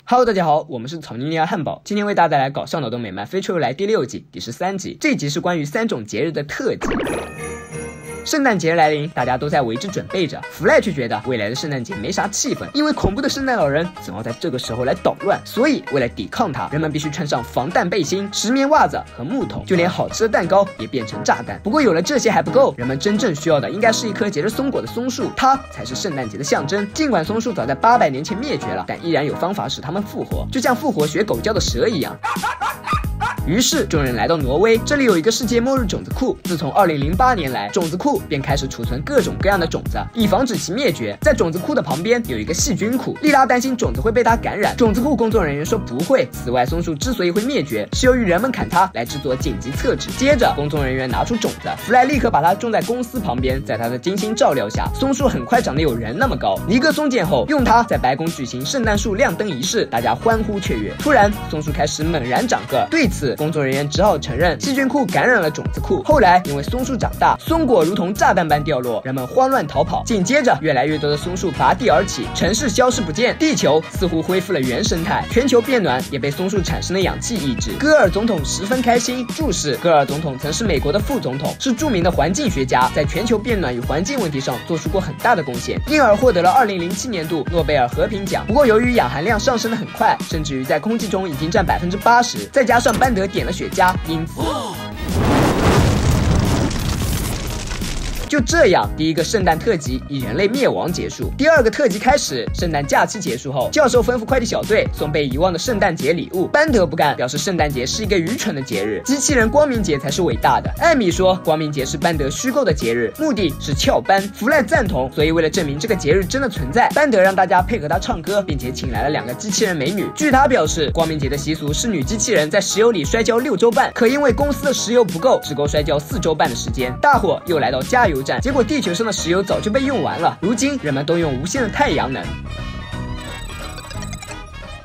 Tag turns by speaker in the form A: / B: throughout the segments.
A: Hello， 大家好，我们是草泥尼亚汉堡，今天为大家带来搞笑脑洞美漫《飞车如来》第6季第13集。这一集是关于3种节日的特辑。圣诞节来临，大家都在为之准备着。弗莱却觉得未来的圣诞节没啥气氛，因为恐怖的圣诞老人总要在这个时候来捣乱。所以为了抵抗它，人们必须穿上防弹背心、石棉袜子和木桶，就连好吃的蛋糕也变成炸弹。不过有了这些还不够，人们真正需要的应该是一棵结着松果的松树，它才是圣诞节的象征。尽管松树早在800年前灭绝了，但依然有方法使它们复活，就像复活学狗叫的蛇一样。于是众人来到挪威，这里有一个世界末日种子库。自从2008年来，种子库便开始储存各种各样的种子，以防止其灭绝。在种子库的旁边有一个细菌库，莉拉担心种子会被它感染，种子库工作人员说不会。此外，松树之所以会灭绝，是由于人们砍它来制作紧急厕纸。接着，工作人员拿出种子，弗莱立刻把它种在公司旁边。在他的精心照料下，松树很快长得有人那么高。尼格松见后，用它在白宫举行圣诞树亮灯仪式，大家欢呼雀跃。突然，松树开始猛然长个，对此工作人员只好承认细菌库感染了种子库。后来因为松树长大，松果如同炸弹般掉落，人们慌乱逃跑。紧接着越来越多的松树拔地而起，城市消失不见，地球似乎恢复了原生态，全球变暖也被松树产生的氧气抑制。戈尔总统十分开心。注释：戈尔总统曾是美国的副总统，是著名的环境学家，在全球变暖与环境问题上做出过很大的贡献，因而获得了2007年度诺贝尔和平奖。不过由于氧含量上升得很快，甚至于在空气中已经占80%，再加上班德点了雪茄，因此就这样，第一个圣诞特辑以人类灭亡结束。第二个特辑开始，圣诞假期结束后，教授吩咐快递小队送被遗忘的圣诞节礼物。班德不干，表示圣诞节是一个愚蠢的节日，机器人光明节才是伟大的。艾米说，光明节是班德虚构的节日，目的是翘班。弗莱赞同，所以为了证明这个节日真的存在，班德让大家配合他唱歌，并且请来了2个机器人美女。据他表示，光明节的习俗是女机器人在石油里摔跤6周半，可因为公司的石油不够，只够摔跤4周半的时间。大伙又来到加油站，结果地球上的石油早就被用完了，如今人们都用无限的太阳能。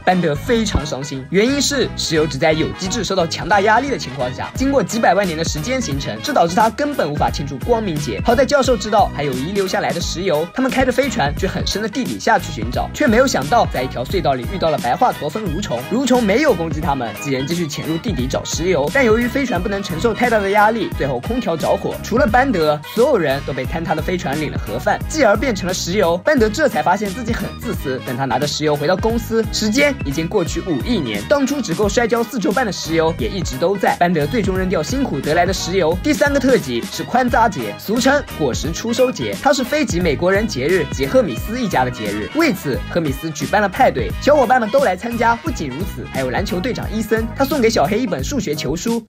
A: 班德非常伤心，原因是石油只在有机质受到强大压力的情况下，经过几百万年的时间形成，这导致它根本无法庆祝光明节。好在教授知道还有遗留下来的石油，他们开着飞船去很深的地底下去寻找，却没有想到在一条隧道里遇到了白化驼峰蠕虫。蠕虫没有攻击他们，几人继续潜入地底找石油，但由于飞船不能承受太大的压力，最后空调着火。除了班德，所有人都被坍塌的飞船领了盒饭，继而变成了石油。班德这才发现自己很自私，等他拿着石油回到公司，时间已经过去5亿年，当初只够摔跤4周半的石油也一直都在。班德最终扔掉辛苦得来的石油。第3个特辑是宽扎节，俗称果实出收节，它是非籍美国人节日及赫米斯一家的节日。为此，赫米斯举办了派对，小伙伴们都来参加。不仅如此，还有篮球队长伊森，他送给小黑一本数学球书。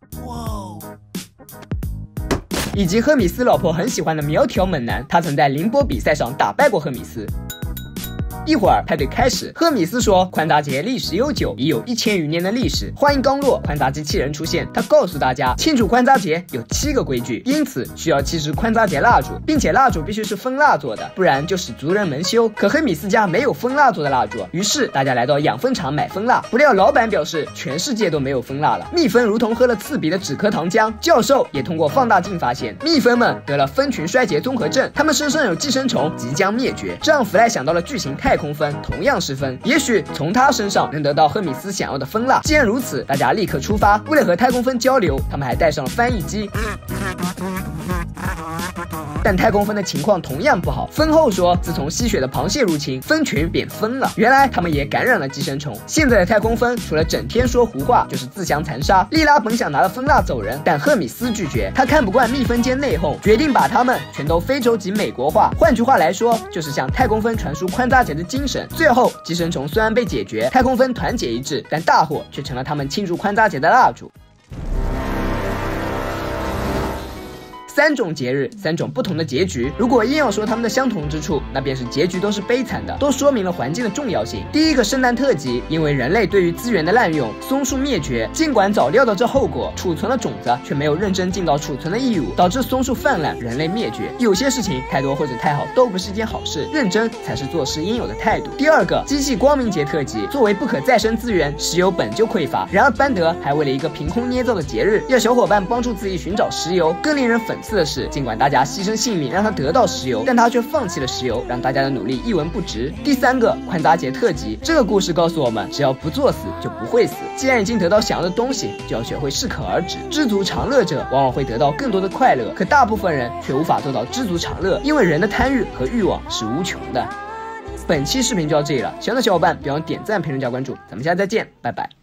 A: 以及赫米斯老婆很喜欢的苗条猛男，他曾在凌波比赛上打败过赫米斯。一会儿派对开始，赫米斯说宽扎节历史悠久，已有1000余年的历史。话音刚落，宽扎机器人出现，他告诉大家庆祝宽扎节有7个规矩，因此需要7支宽扎节蜡烛，并且蜡烛必须是蜂蜡做的，不然就使族人蒙羞。可赫米斯家没有蜂蜡做的蜡烛，于是大家来到养蜂场买蜂蜡，不料老板表示全世界都没有蜂蜡了，蜜蜂如同喝了刺鼻的止咳糖浆。教授也通过放大镜发现，蜜蜂们得了蜂群衰竭综合症，它们身上有寄生虫，即将灭绝。这让弗莱想到了巨型太空蜂，同样是蜂，也许从他身上能得到赫米斯想要的蜂蜡。既然如此，大家立刻出发。为了和太空蜂交流，他们还带上了翻译机。但太空蜂的情况同样不好。蜂后说，自从吸血的螃蟹入侵，蜂群便疯了。原来他们也感染了寄生虫。现在的太空蜂除了整天说胡话，就是自相残杀。莉拉本想拿了蜂蜡走人，但赫米斯拒绝，他看不惯蜜蜂间内讧，决定把他们全都非洲及美国化。换句话来说，就是向太空蜂传输宽扎节的精神。最后，寄生虫虽然被解决，太空蜂团结一致，但大火却成了他们庆祝宽扎节的蜡烛。3种节日，3种不同的结局。如果硬要说他们的相同之处，那便是结局都是悲惨的，都说明了环境的重要性。第一个圣诞特辑，因为人类对于资源的滥用，松树灭绝，尽管早料到这后果，储存了种子，却没有认真尽到储存的义务，导致松树泛滥，人类灭绝。有些事情太多或者太好都不是一件好事，认真才是做事应有的态度。第二个机器光明节特辑，作为不可再生资源，石油本就匮乏，然而班德还为了一个凭空捏造的节日，要小伙伴帮助自己寻找石油。更令人讽刺刺的是，尽管大家牺牲性命让他得到石油，但他却放弃了石油，让大家的努力一文不值。第3个宽扎杰特辑，这个故事告诉我们，只要不作死就不会死。既然已经得到想要的东西，就要学会适可而止。知足常乐者往往会得到更多的快乐，可大部分人却无法做到知足常乐，因为人的贪欲和欲望是无穷的。本期视频就到这里了，喜欢的小伙伴别忘点赞、评论、加关注，咱们下次再见，拜拜。